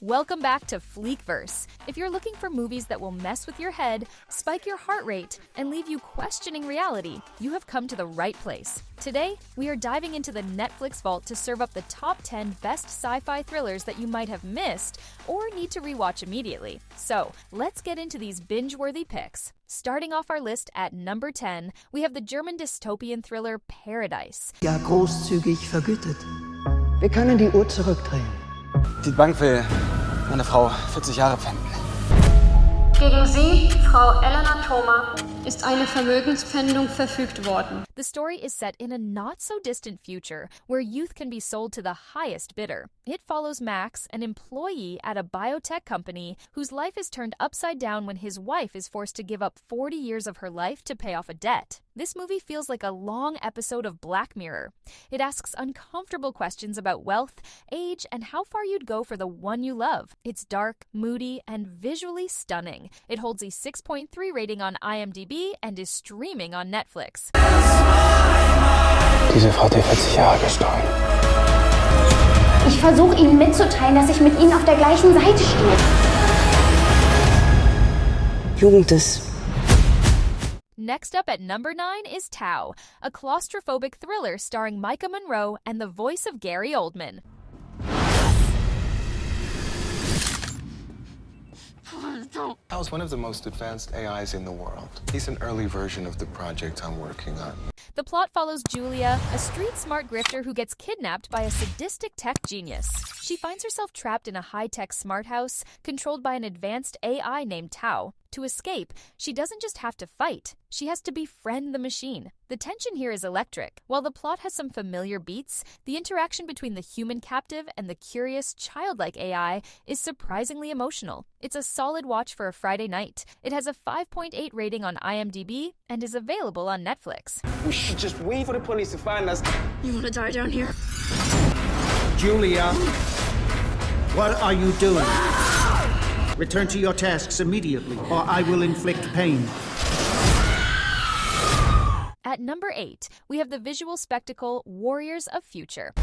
Welcome back to Fleekverse. If you're looking for movies that will mess with your head, spike your heart rate, and leave you questioning reality, you have come to the right place. Today, we are diving into the Netflix vault to serve up the top 10 best sci-fi thrillers that you might have missed or need to rewatch immediately. So, let's get into these binge-worthy picks. Starting off our list at number 10, we have the German dystopian thriller Paradise. Ja, großzügig vergütet. Wir können die Uhr zurückdrehen. Die Bank will meine Frau 40 Jahre pfänden. Gegen Sie, Frau Elena Thoma, ist eine Vermögenspfändung verfügt worden. The story is set in a not-so-distant future where youth can be sold to the highest bidder. It follows Max, an employee at a biotech company whose life is turned upside down when his wife is forced to give up 40 years of her life to pay off a debt. This movie feels like a long episode of Black Mirror. It asks uncomfortable questions about wealth, age, and how far you'd go for the one you love. It's dark, moody, and visually stunning. It holds a 6.3 rating on IMDb and is streaming on Netflix. Diese Frau hat 40 Jahre gestohlen. Ich versuche Ihnen mitzuteilen, dass ich mit Ihnen auf der gleichen Seite stehe. Jugend ist. Next up at number 9 is Tau, a claustrophobic thriller starring Micah Monroe and the voice of Gary Oldman. Tao is one of the most advanced AIs in the world. He's an early version of the project I'm working on. The plot follows Julia, a street-smart grifter who gets kidnapped by a sadistic tech genius. She finds herself trapped in a high-tech smart house controlled by an advanced AI named Tau. To escape, she doesn't just have to fight, she has to befriend the machine. The tension here is electric. While the plot has some familiar beats, the interaction between the human captive and the curious, childlike AI is surprisingly emotional. It's a solid watch for a Friday night. It has a 5.8 rating on IMDb and is available on Netflix. We should just wait for the police to find us. You want to die down here? Julia, what are you doing? Return to your tasks immediately, or I will inflict pain. At number 8, we have the visual spectacle Warriors of Future.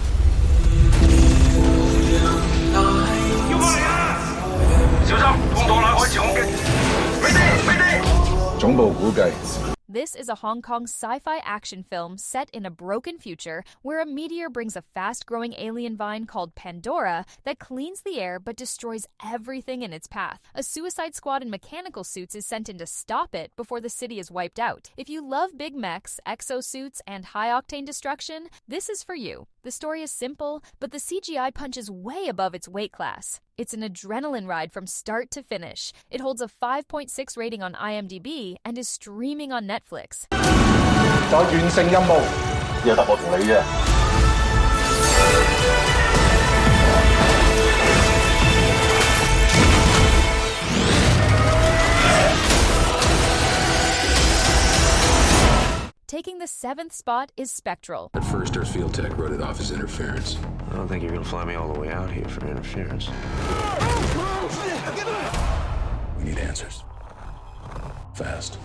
This is a Hong Kong sci-fi action film set in a broken future where a meteor brings a fast-growing alien vine called Pandora that cleans the air but destroys everything in its path. A suicide squad in mechanical suits is sent in to stop it before the city is wiped out. If you love big mechs, exosuits, and high-octane destruction, this is for you. The story is simple, but the CGI punches way above its weight class. It's an adrenaline ride from start to finish. It holds a 5.6 rating on IMDb and is streaming on Netflix. 再完成任務，有得我同你嘅。Taking the 7th spot is Spectral. At first, our field tech wrote it off as interference. I don't think you're gonna fly me all the way out here for interference. We need answers. Fast.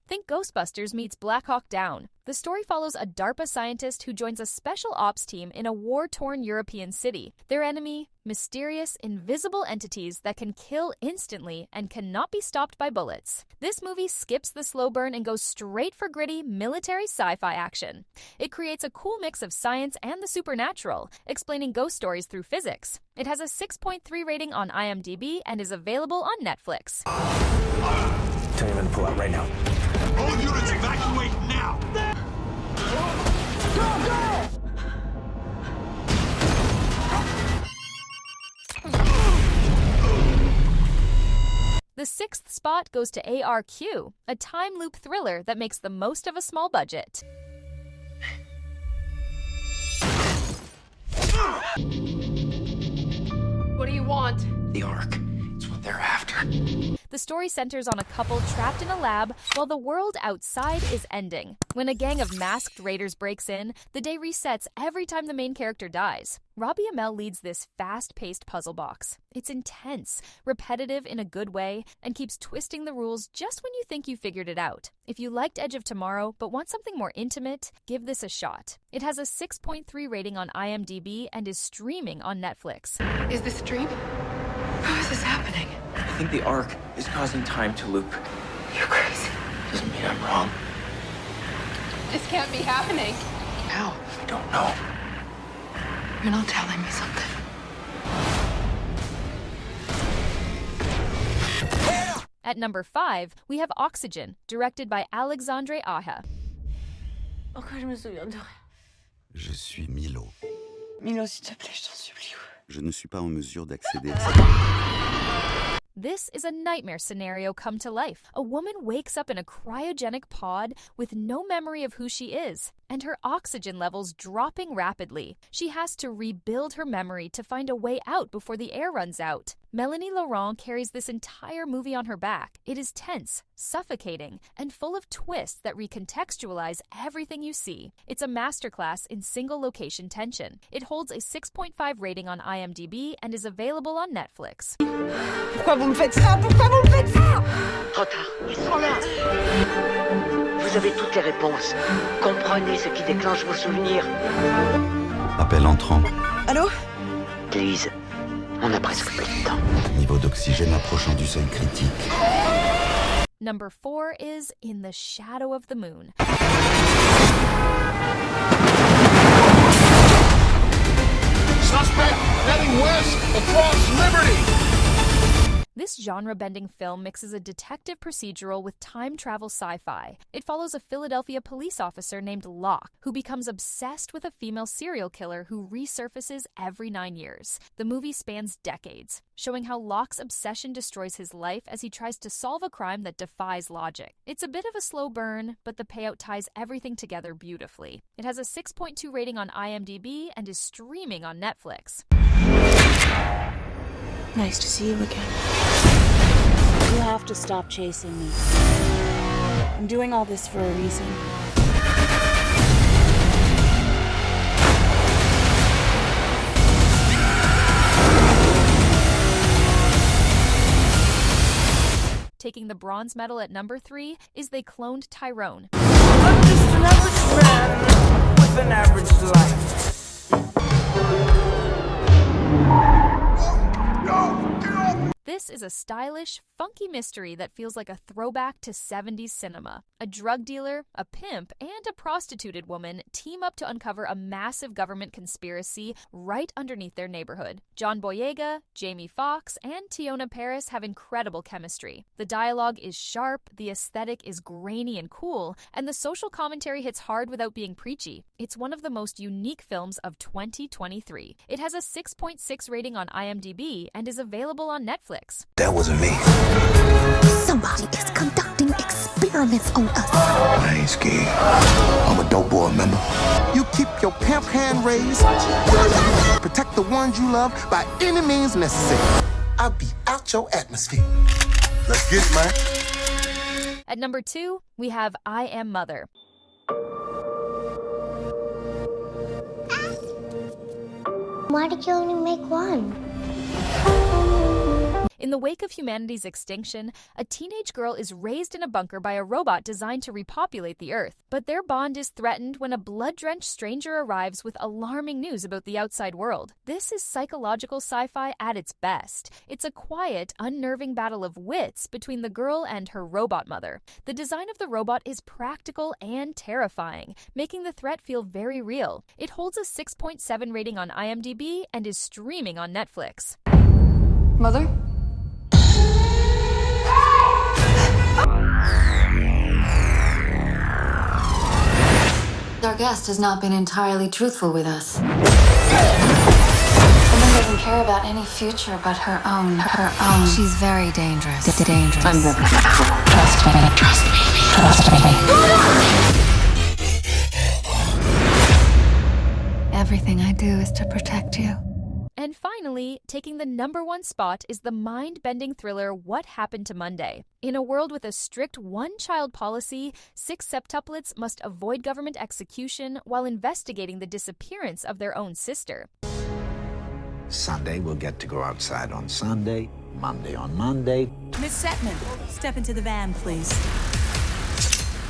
Think Ghostbusters meets Black Hawk Down. The story follows a DARPA scientist who joins a special ops team in a war-torn European city. Their enemy, mysterious, invisible entities that can kill instantly and cannot be stopped by bullets. This movie skips the slow burn and goes straight for gritty military sci-fi action. It creates a cool mix of science and the supernatural, explaining ghost stories through physics. It has a 6.3 rating on IMDb and is available on Netflix. Tell you when to pull out right now. All units evacuate now! The 6th spot goes to ARQ, a time loop thriller that makes the most of a small budget. What do you want? The Ark. It's what they're after. The story centers on a couple trapped in a lab while the world outside is ending. When a gang of masked raiders breaks in, the day resets every time the main character dies. Robbie Amell leads this fast-paced puzzle box. It's intense, repetitive in a good way, and keeps twisting the rules just when you think you figured it out. If you liked Edge of Tomorrow but want something more intimate, give this a shot. It has a 6.3 rating on IMDb and is streaming on Netflix. Is this a dream? How is this happening? I think the arc is causing time to loop. You're crazy. Doesn't mean I'm wrong. This can't be happening. How? I don't know. You're not telling me something. At number 5, we have Oxygen, directed by Alexandre Aja. Pourquoi je me souviens de rien? Je suis Milo. Milo, s'il te plaît, je t'en supplie. Je ne suis pas en mesure d'accéder à ça. This is a nightmare scenario come to life. A woman wakes up in a cryogenic pod with no memory of who she is, and her oxygen levels dropping rapidly. She has to rebuild her memory to find a way out before the air runs out. Melanie Laurent carries this entire movie on her back. It is tense, suffocating, and full of twists that recontextualize everything you see. It's a masterclass in single-location tension. It holds a 6.5 rating on IMDb and is available on Netflix. Pourquoi vous me faites ça? Pourquoi vous me faites ça? Trop tard, ils sont là. Vous avez toutes les réponses. Comprenez ce qui déclenche vos souvenirs. Appel entrant. Allô? Lise, on a presque plus de temps. Niveau d'oxygène approchant du seuil critique. Number 4 is In the Shadow of the Moon. Suspect heading west across Liberty. This genre-bending film mixes a detective procedural with time-travel sci-fi. It follows a Philadelphia police officer named Locke, who becomes obsessed with a female serial killer who resurfaces every 9 years. The movie spans decades, showing how Locke's obsession destroys his life as he tries to solve a crime that defies logic. It's a bit of a slow burn, but the payout ties everything together beautifully. It has a 6.2 rating on IMDb and is streaming on Netflix. Nice to see you again. You have to stop chasing me. I'm doing all this for a reason. Taking the bronze medal at number 3 is They Cloned Tyrone. I'm just an average man with an average life. This is a stylish, funky mystery that feels like a throwback to 70s cinema. A drug dealer, a pimp, and a prostituted woman team up to uncover a massive government conspiracy right underneath their neighborhood. John Boyega, Jamie Foxx, and Tiona Paris have incredible chemistry. The dialogue is sharp, the aesthetic is grainy and cool, and the social commentary hits hard without being preachy. It's one of the most unique films of 2023. It has a 6.6 rating on IMDb and is available on Netflix. That wasn't me. Somebody is conducting experiments on us. I ain't scared. I'm a dope boy, remember? You keep your pimp hand raised. Protect the ones you love by any means necessary. I'll be out your atmosphere. Let's get it, man. At number 2, we have I Am Mother. Why did you only make one? In the wake of humanity's extinction, a teenage girl is raised in a bunker by a robot designed to repopulate the Earth. But their bond is threatened when a blood-drenched stranger arrives with alarming news about the outside world. This is psychological sci-fi at its best. It's a quiet, unnerving battle of wits between the girl and her robot mother. The design of the robot is practical and terrifying, making the threat feel very real. It holds a 6.7 rating on IMDb and is streaming on Netflix. Mother? Our guest has not been entirely truthful with us. Woman doesn't care about any future but her own. She's very dangerous. Dangerous. I'm never Trust me. Trust me. Trust me. Everything I do is to protect you. And finally, taking the number 1 spot is the mind-bending thriller What Happened to Monday. In a world with a strict one-child policy, 6 septuplets must avoid government execution while investigating the disappearance of their own sister. Sunday, we'll get to go outside on Sunday, Monday on Monday. Miss Setman, step into the van, please.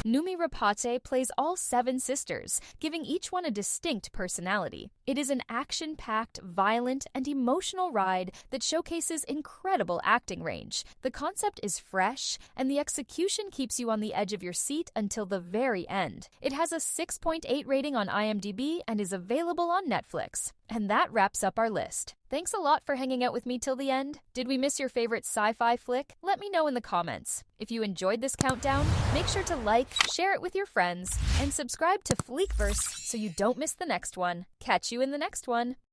Numi Rapace plays all 7 sisters, giving each one a distinct personality. It is an action-packed, violent, and emotional ride that showcases incredible acting range. The concept is fresh, and the execution keeps you on the edge of your seat until the very end. It has a 6.8 rating on IMDb and is available on Netflix. And that wraps up our list. Thanks a lot for hanging out with me till the end. Did we miss your favorite sci-fi flick? Let me know in the comments. If you enjoyed this countdown, make sure to like, share it with your friends, and subscribe to Fleekverse so you don't miss the next one. Catch you in the next one.